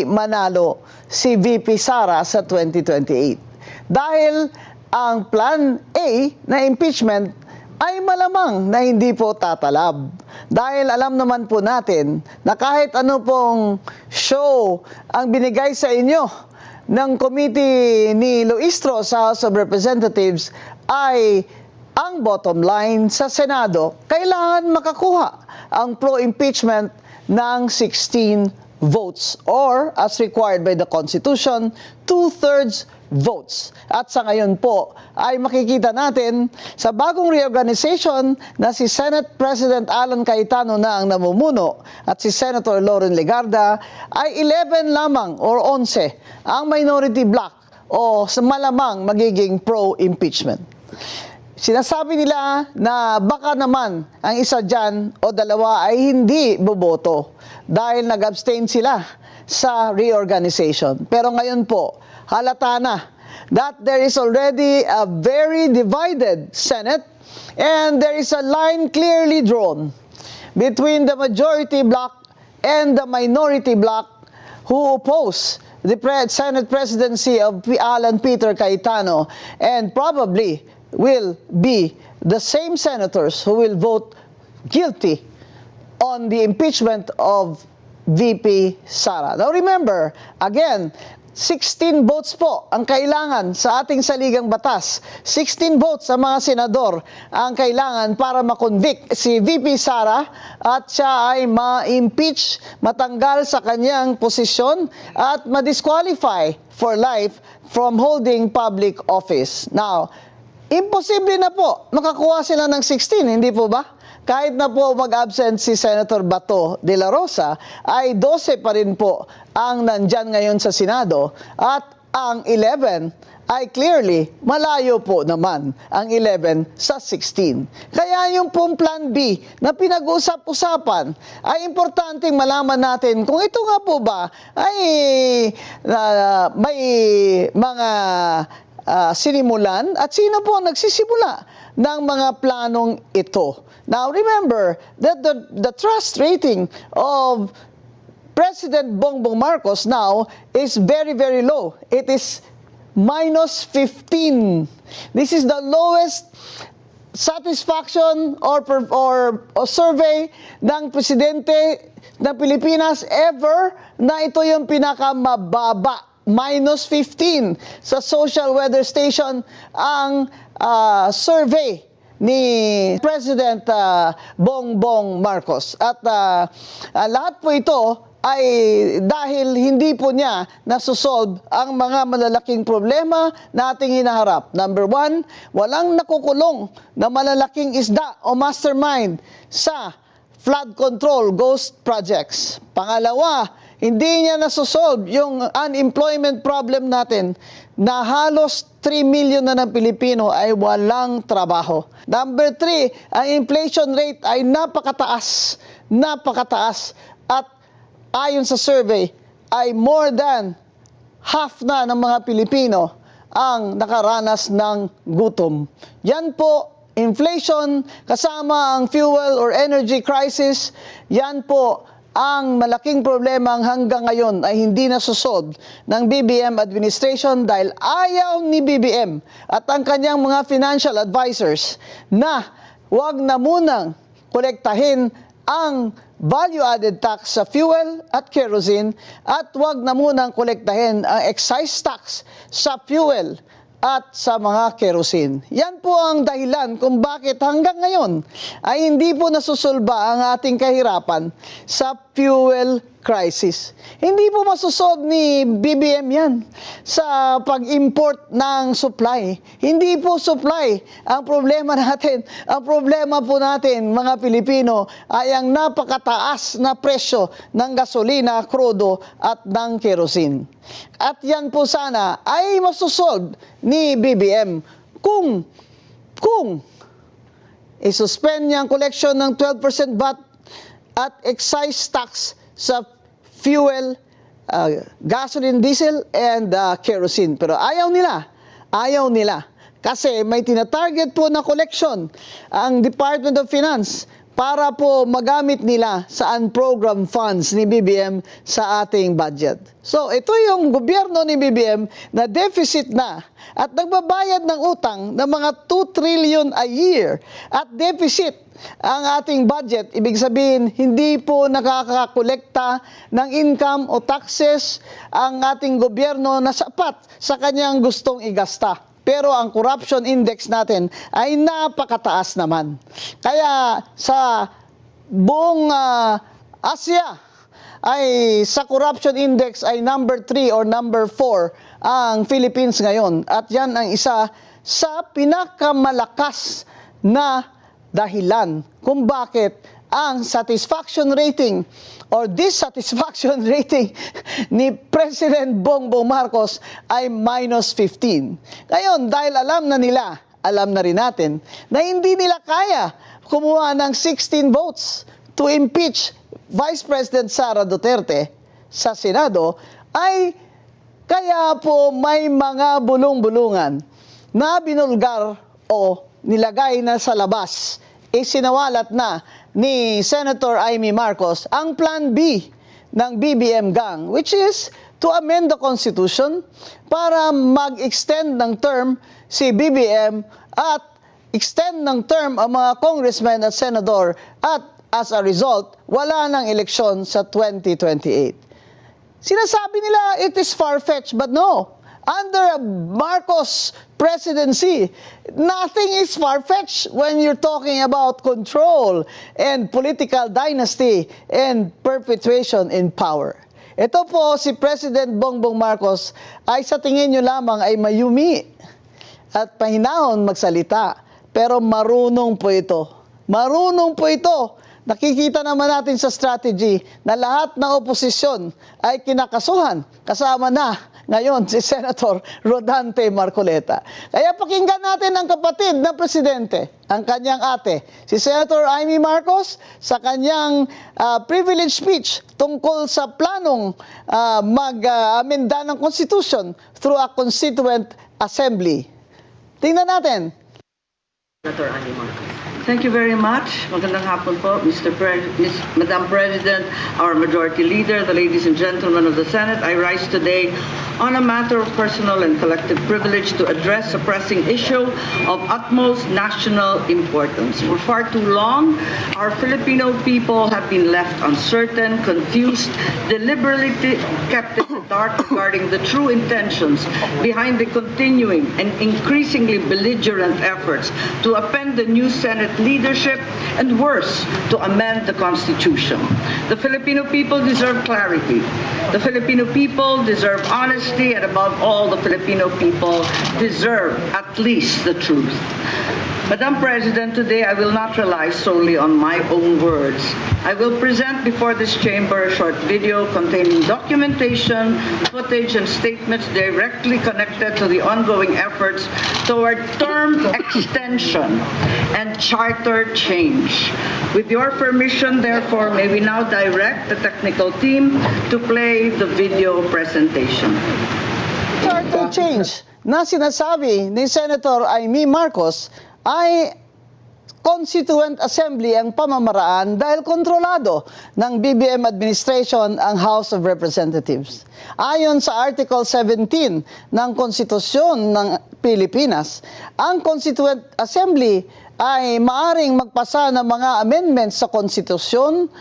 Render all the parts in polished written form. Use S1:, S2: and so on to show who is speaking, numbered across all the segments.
S1: manalo si VP Sara sa 2028. Dahil ang Plan A na impeachment ay malamang na hindi po tatalab. Dahil alam naman po natin na kahit ano pong show ang binigay sa inyo ng committee ni Luistro sa House of Representatives ay ang bottom line sa Senado, kailangan makakuha ang pro-impeachment ng 16 votes or as required by the Constitution, 2/3 votes. At sa ngayon po ay makikita natin sa bagong reorganization na si Senate President Alan Cayetano na ang namumuno at si Senator Loren Legarda ay 11 lamang or 11 ang minority bloc o sa malamang magiging pro-impeachment. Sinasabi nila na baka naman ang isa dyan o dalawa ay hindi boboto dahil nag-abstain sila sa reorganization. Pero ngayon po, halata na that there is already a very divided Senate and there is a line clearly drawn between the majority bloc and the minority bloc who oppose the Senate presidency of Alan Peter Cayetano and probably will be the same senators who will vote guilty on the impeachment of VP Sara. Now remember, again, 16 votes po ang kailangan sa ating saligang batas. 16 votes sa mga senador ang kailangan para makonvict si VP Sara at siya ay ma-impeach, matanggal sa kanyang posisyon at ma-disqualify for life from holding public office. Now, imposible na po makakuha sila ng 16, hindi po ba? Kahit na po mag-absent si Senator Bato de la Rosa, ay 12 pa rin po ang nandyan ngayon sa Senado at ang 11 ay clearly malayo po naman ang 11 sa 16. Kaya yung pong Plan B na pinag-usap-usapan ay importanteng malaman natin kung ito nga po ba ay may mga sinimulan at sino po ang nagsisimula ng mga planong ito. Now remember that the trust rating of President Bongbong Marcos now is very, very low. It is -15. This is the lowest satisfaction or survey ng presidente ng Pilipinas ever na ito yung pinakamababa. -15 sa Social Weather Station ang survey ni President Bongbong Marcos. At lahat po ito ay dahil hindi po niya nasusolve ang mga malalaking problema na ating hinaharap. Number 1, walang nakukulong na malalaking isda o mastermind sa flood control ghost projects. Pangalawa, hindi niya nasusolve yung unemployment problem natin na halos 3 million na ng Pilipino ay walang trabaho. Number 3, ang inflation rate ay napakataas at ayon sa survey ay more than half na ng mga Pilipino ang nakaranas ng gutom. Yan po, inflation kasama ang fuel or energy crisis, yan po ang malaking problema hanggang ngayon ay hindi nasusolve ng BBM administration dahil ayaw ni BBM at ang kanyang mga financial advisors na huwag na munang kolektahin ang value-added tax sa fuel at kerosene at huwag na munang kolektahin ang excise tax sa fuel at sa mga kerosene. Yan po ang dahilan kung bakit hanggang ngayon ay hindi po nasusolba ang ating kahirapan sa fuel crisis. Hindi po masusolve ni BBM yan sa pag-import ng supply. Hindi po supply ang problema natin. Ang problema po natin, mga Pilipino, ay ang napakataas na presyo ng gasolina, krudo at ng kerosene. At yan po sana ay masusolve ni BBM kung isuspend niya ang collection ng 12% VAT at excise tax sa fuel, gasoline, diesel, and kerosene. Pero ayaw nila. Kasi may tinatarget po na collection ang Department of Finance para po magamit nila sa unprogrammed funds ni BBM sa ating budget. So ito yung gobyerno ni BBM na deficit na at nagbabayad ng utang ng mga 2 trillion a year at deficit ang ating budget. Ibig sabihin, hindi po nakakakolekta ng income o taxes ang ating gobyerno na sapat sa kanyang gustong igasta. Pero ang corruption index natin ay napakataas naman. Kaya sa buong Asia, ay sa corruption index ay number 3 or number 4 ang Philippines ngayon. At yan ang isa sa pinakamalakas na dahilan kung bakit ang satisfaction rating or dissatisfaction rating ni President Bongbong Marcos ay -15. Ngayon, dahil alam na rin natin na hindi nila kaya kumuha ng 16 votes to impeach Vice President Sara Duterte sa Senado, ay kaya po may mga bulong-bulungan na binulgar o nilagay na sa labas, isinawalat na ni Senator Amy Marcos ang Plan B ng BBM gang, which is to amend the Constitution para mag-extend ng term si BBM at extend ng term ang mga congressman at senador at as a result, wala nang eleksyon sa 2028. Sinasabi nila it is far-fetched, but no. Under a Marcos presidency, nothing is far-fetched when you're talking about control and political dynasty and perpetuation in power. Ito po si President Bongbong Marcos ay sa tingin nyo lamang ay mayumi at pahinahon magsalita. Pero marunong po ito. Marunong po ito. Nakikita naman natin sa strategy na lahat ng oposisyon ay kinakasuhan. Kasama na ngayon si Senator Rodante Marcoleta. Kaya pakinggan natin ang kapatid na presidente, ang kanyang ate, si Senator Amy Marcos, sa kanyang privilege speech tungkol sa planong mag-amenda ng Constitution through a Constituent Assembly. Tingnan natin.
S2: Senator Amy Marcos. Thank you very much. Magandang hapon po, Madam President, our Majority Leader, the ladies and gentlemen of the Senate. I rise today on a matter of personal and collective privilege to address a pressing issue of utmost national importance. For far too long, our Filipino people have been left uncertain, confused, deliberately kept in the dark regarding the true intentions behind the continuing and increasingly belligerent efforts to append the new Senate leadership and worse, to amend the Constitution. The Filipino people deserve clarity. The Filipino people deserve honesty, and above all, the Filipino people deserve at least the truth. Madam President, today I will not rely solely on my own words. I will present before this chamber a short video containing documentation, footage, and statements directly connected to the ongoing efforts toward term extension and charter change. With your permission, therefore, may we now direct the technical team to play the video presentation.
S1: Charter change na sinasabi ni Senator Amy Marcos ay Constituent Assembly ang pamamaraan dahil kontrolado ng BBM administration ang House of Representatives. Ayon sa Article 17 ng Konstitusyon ng Pilipinas, ang Constituent Assembly ay maaring magpasa ng mga amendments sa konstitusyon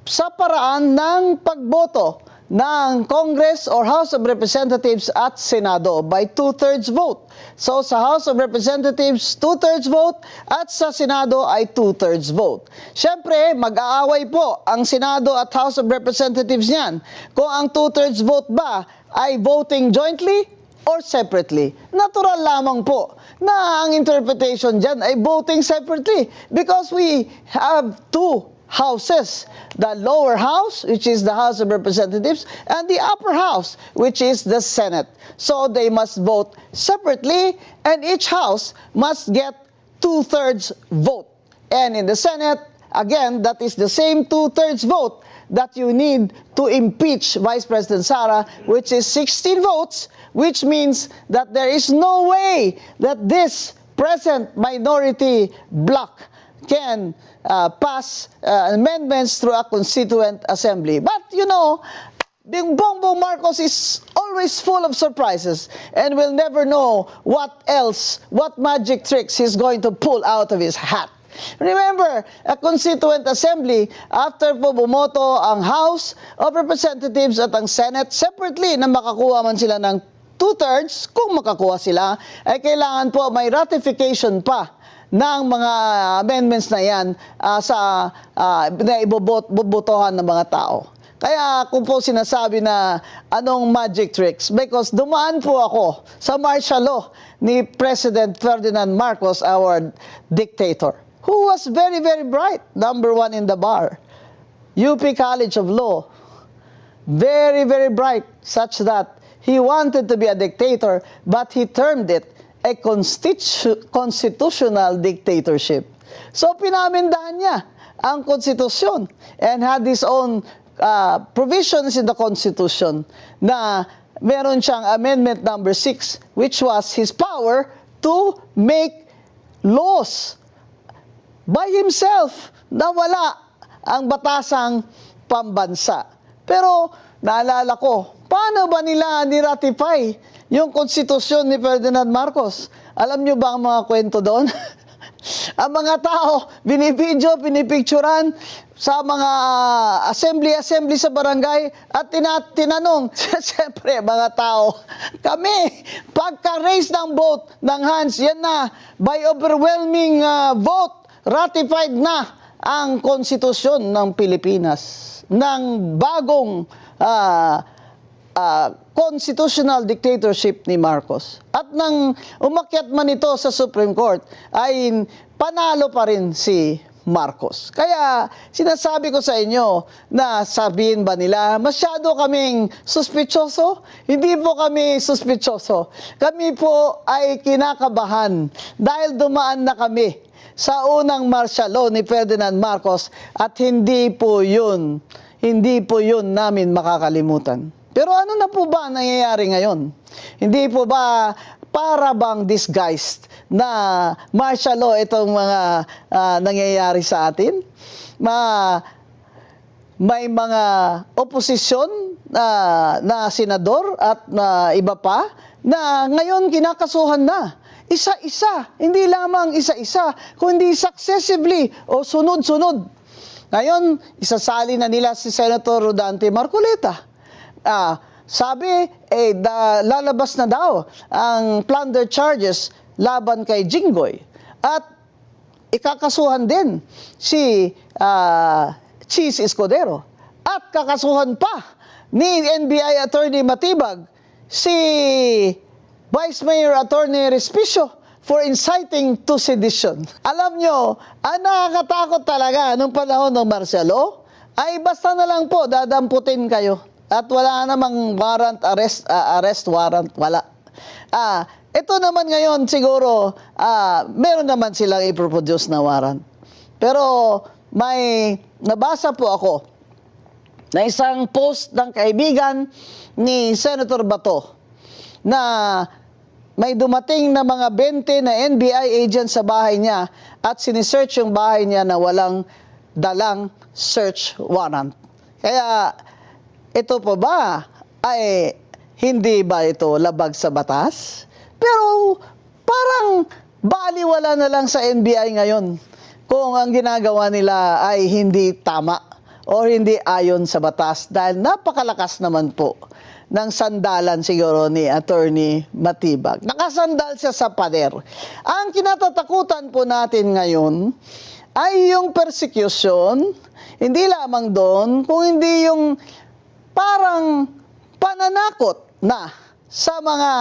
S1: sa paraan ng pagboto ng Congress or House of Representatives at Senado by 2/3 vote. So sa House of Representatives, 2/3 vote at sa Senado ay 2/3 vote. Siyempre, mag-aaway po ang Senado at House of Representatives niyan kung ang 2/3 vote ba ay voting jointly or separately. Natural lamang po na ang interpretation dyan ay voting separately because we have two houses, the lower house, which is the House of Representatives, and the upper house, which is the Senate. So they must vote separately, and each house must get 2/3 vote. And in the Senate, again, that is the same 2/3 vote that you need to impeach Vice President Sara, which is 16 votes, which means that there is no way that this present minority bloc can pass amendments through a constituent assembly. But you know, Bongbong Marcos is always full of surprises and will never know what magic tricks he's going to pull out of his hat. Remember, a constituent assembly, after po bumoto ang House of Representatives at ang Senate separately na makakuha man sila ng 2/3, kung makakuha sila, ay kailangan po may ratification pa ng mga amendments na yan na ibobotohan ng mga tao. Kaya kung po sinasabi na anong magic tricks, because dumaan po ako sa martial law ni President Ferdinand Marcos, our dictator, who was very, very bright, number 1 in the bar, UP College of Law, very, very bright, such that he wanted to be a dictator, but he termed it a constitutional dictatorship. So pinamindahan niya ang konstitusyon and had his own provisions in the Constitution na meron siyang amendment number 6, which was his power to make laws by himself na wala ang batasang pambansa. Pero naalala ko, paano ba nila ni-ratify yung konstitusyon ni Ferdinand Marcos? Alam nyo ba ang mga kwento doon? Ang mga tao, binibidyo, pinipicturan sa mga assembly sa barangay at tinanong, siyempre mga tao, kami, pagka-raise ng vote ng hands, yan na, by overwhelming vote, ratified na ang konstitusyon ng Pilipinas, ng bagong constitutional dictatorship ni Marcos. At nang umakyat man ito sa Supreme Court, ay panalo pa rin si Marcos. Kaya sinasabi ko sa inyo na sabihin ba nila, masyado kaming suspityoso? Hindi po kami suspityoso. Kami po ay kinakabahan dahil dumaan na kami sa unang martial law ni Ferdinand Marcos at hindi po yun namin makakalimutan. Pero ano na po ba ang nangyayari ngayon? Hindi po ba para bang disguised na martial law itong mga nangyayari sa atin? May mga oposisyon na senador at na iba pa na ngayon kinakasuhan na. Isa-isa, hindi lamang isa-isa, kundi successively o sunod-sunod. Ngayon, isasali na nila si Senator Rodante Marcoleta. Sabi, lalabas na daw ang plunder charges laban kay Jinggoy. At ikakasuhan din si Cheese Escudero. At kakasuhan pa ni NBI Attorney Matibag si Vice Mayor Attorney Respicio for inciting to sedition. Alam nyo, ang nakakatakot talaga nung panahon ng martial law ay basta na lang po dadamputin kayo. At wala namang arrest warrant, wala. Ito naman ngayon siguro, meron naman silang iproproduce na warrant. Pero may nabasa po ako na isang post ng kaibigan ni Senator Bato na may dumating na mga 20 na NBI agents sa bahay niya at sinisearch yung bahay niya na walang dalang search warrant. Kaya ito po ba ay hindi ba ito labag sa batas? Pero parang baliwala na lang sa NBI ngayon kung ang ginagawa nila ay hindi tama o hindi ayon sa batas dahil napakalakas naman po ng sandalan siguro ni Attorney Matibag. Nakasandal siya sa pader. Ang kinatatakutan po natin ngayon ay yung persecution, hindi lamang doon, kung hindi yung parang pananakot na sa mga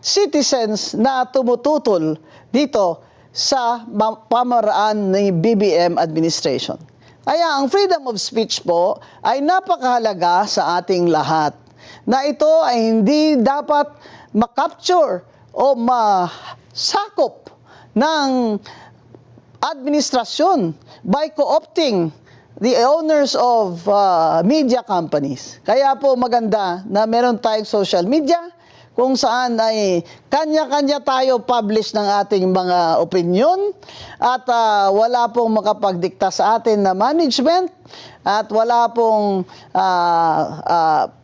S1: citizens na tumututol dito sa pamaraan ng BBM administration. Kaya ang freedom of speech po ay napakahalaga sa ating lahat. Na ito ay hindi dapat makapture o masakop ng administrasyon by co-opting the owners of media companies. Kaya po maganda na meron tayong social media kung saan ay kanya-kanya tayo publish ng ating mga opinion at wala pong makapagdikta sa atin na management at wala pong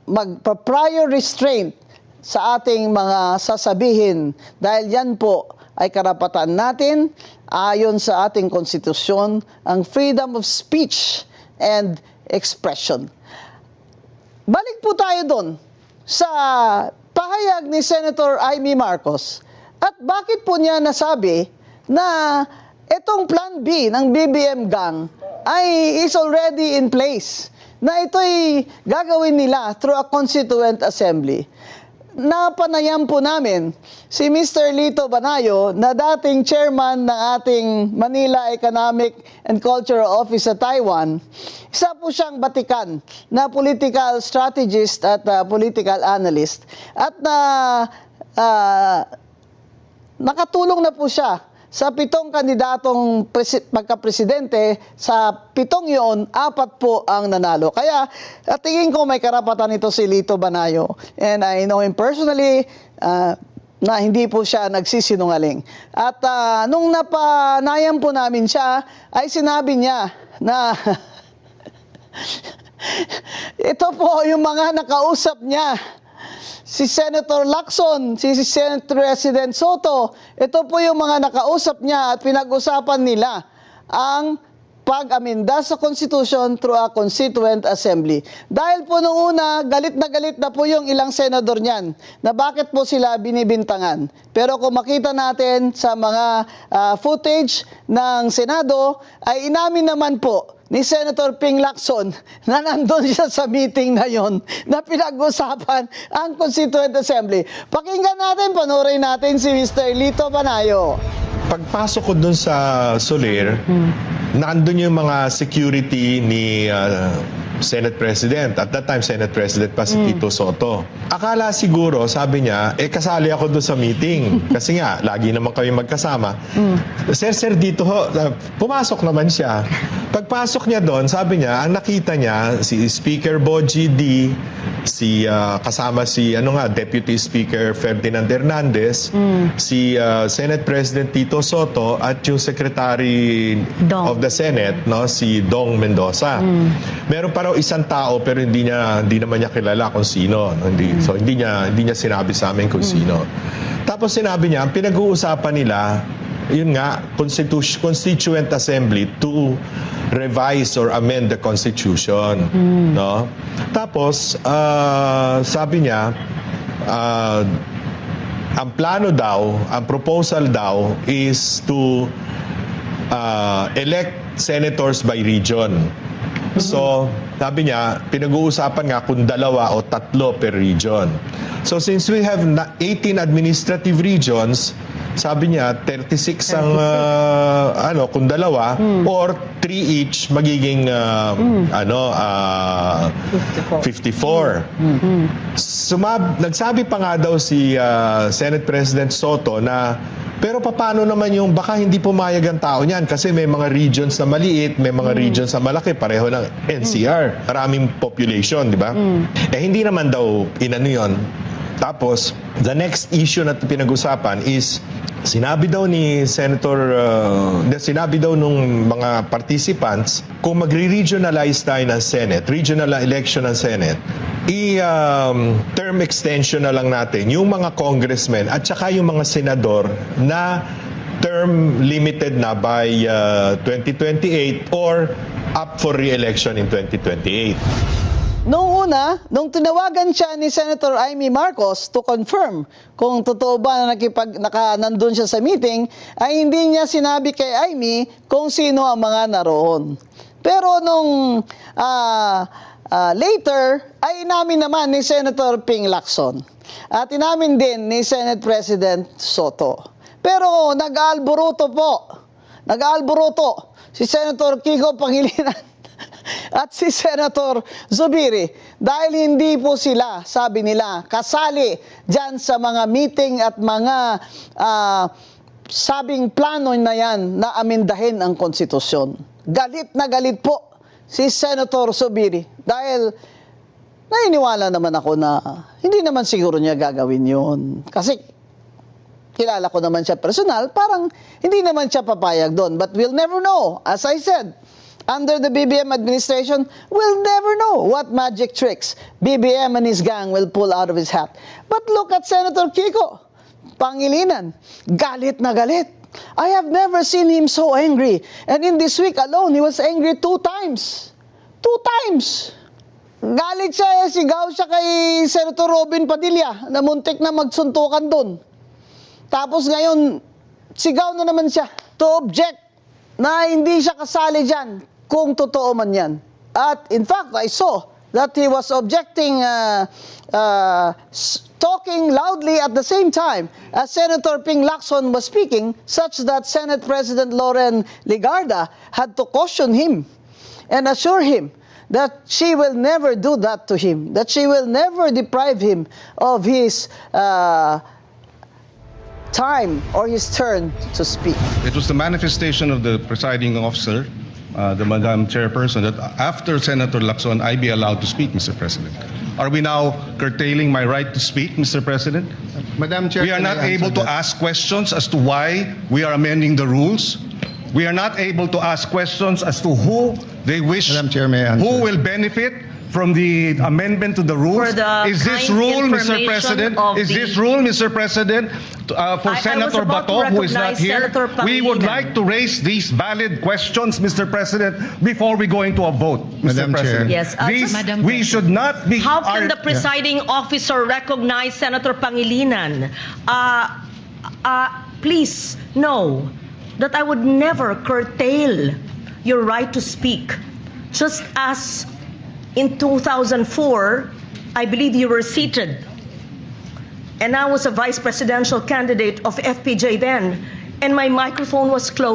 S1: magpa-prior restraint sa ating mga sasabihin dahil yan po ay karapatan natin ayon sa ating konstitusyon, ang freedom of speech and expression. Balik po tayo doon sa pahayag ni Senator Amy Marcos. At bakit po niya nasabi na itong Plan B ng BBM Gang ay is already in place, na ito'y gagawin nila through a constituent assembly. Napanayam po namin si Mr. Lito Banayo na dating chairman ng ating Manila Economic and Cultural Office sa Taiwan. Isa po siyang batikan na political strategist at political analyst. At nakatulong na po siya sa 7 kandidatong pagka-presidente. Sa 7 yun, 4 po ang nanalo. Kaya tingin ko may karapatan ito si Lito Banayo. And I know him personally na hindi po siya nagsisinungaling. At nung napanayam po namin siya, ay sinabi niya na ito po yung mga nakausap niya. Si Senator Lacson, si Senate President Soto, ito po yung mga nakausap niya at pinag-usapan nila ang pag-aminda sa Constitution through a Constituent Assembly. Dahil po noong una, galit na po yung ilang senador niyan na bakit po sila binibintangan. Pero kung makita natin sa mga footage ng Senado, ay inamin naman po ni Senator Ping Lacson na nandun siya sa meeting na yon na pinag-usapan ang Constituent Assembly. Pakinggan natin, panoorin natin si Mr. Lito Banayo.
S3: Pagpasok ko dun sa Soler, nandun yung mga security ni Senate President. At that time, Senate President pa si Tito Soto. Akala siguro, sabi niya, kasali ako dun sa meeting. Kasi nga, lagi naman kami magkasama. Sir, dito ho, pumasok naman siya. Pagpasok niya doon, sabi niya, ang nakita niya, si Speaker Boji D, kasama si Deputy Speaker Ferdinand Hernandez, si Senate President Tito Soto, at yung Secretary of the Senate, si Dong Mendoza. Meron pa raw isang tao pero hindi naman niya kilala kung sino. So hindi niya sinabi sa amin kung sino. Tapos sinabi niya, ang pinag-uusapan nila, yun nga, Constituent Assembly to revise or amend the Constitution. No? Tapos, sabi niya, ang plano daw, ang proposal daw is to elect senators by region. So, sabi niya, pinag-uusapan nga kung 2 o 3 per region. So, since we have 18 administrative regions, sabi niya, 36 ang, kung 2, or 3 each, magiging, 54. Nagsabi pa nga daw si Senate President Soto na, pero paano naman yung baka hindi pumayag ang tao niyan kasi may mga regions na maliit, may mga regions na malaki, pareho ng NCR. Maraming population, di ba? Hindi naman daw inano yun. Tapos, the next issue na pinag-usapan is sinabi daw nung mga participants, kung magre-regionalize tayo ng Senate, regional election ng Senate, term extension na lang natin yung mga congressmen at saka yung mga senador na term limited na by 2028 or up for re-election in 2028.
S1: Noong una, nung tinawagan siya ni Senator Amy Marcos to confirm kung totoo ba na nandun siya sa meeting, ay hindi niya sinabi kay Amy kung sino ang mga naroon. Pero nung later, ay inamin naman ni Senator Ping Lacson. At inamin din ni Senate President Soto. Pero nag-aalboruto si Senator Kiko Pangilinan at si Senator Zubiri dahil hindi po sila, sabi nila, kasali dyan sa mga meeting at mga sabing plano na yan na amendahin ang konstitusyon. Galit na galit po si Senator Zubiri dahil naniniwala naman ako na hindi naman siguro niya gagawin yun. Kasi kilala ko naman siya personal, parang hindi naman siya papayag doon. But we'll never know. As I said, under the BBM administration, we'll never know what magic tricks BBM and his gang will pull out of his hat. But look at Senator Kiko Pangilinan. Galit na galit. I have never seen him so angry. And in this week alone, he was angry 2 times. 2 times. Galit siya, sigaw siya kay Senator Robin Padilla na muntik na magsuntukan doon. Tapos ngayon, sigaw na naman siya to object na hindi siya kasali dyan kung totoo man yan. At in fact, I saw that he was objecting, talking loudly at the same time as Senator Ping Lacson was speaking, such that Senate President Loren Legarda had to caution him and assure him that she will never do that to him, that she will never deprive him of his time or his turn to speak.
S4: It was the manifestation of the presiding officer, the Madam Chairperson, that after Senator Lacson, I be allowed to speak, Mr. President. Are we now curtailing my right to speak, Mr. President?
S5: Madam Chair,
S4: We are
S5: can
S4: not
S5: I answer
S4: able to
S5: that?
S4: ask questions as to why we are amending the rules. We are not able to ask questions as to who they wish,
S5: Madam Chair, may I answer?
S4: who will benefit from the amendment to the rules.
S6: For the
S4: Is this
S6: kind
S4: rule, Mr.
S6: information
S4: President?
S6: of
S4: Is
S6: the-
S4: this rule, Mr. President, for
S6: I was
S4: Senator
S6: about to
S4: Bato, who is not
S6: recognize
S4: here?
S6: Senator
S4: We would
S6: Pangilinan.
S4: like to raise these valid questions, Mr. President, before we go into a vote, Mr.
S5: Madam Chair.
S4: President.
S6: Yes,
S4: These,
S7: Madam
S4: we should not be...
S6: How can
S4: ar-
S6: the presiding officer recognize Senator Pangilinan? Please know that I would never curtail your right to speak. Just as in 2004, I believe you were seated, and I was a vice presidential candidate of FPJ then, and my microphone was closed.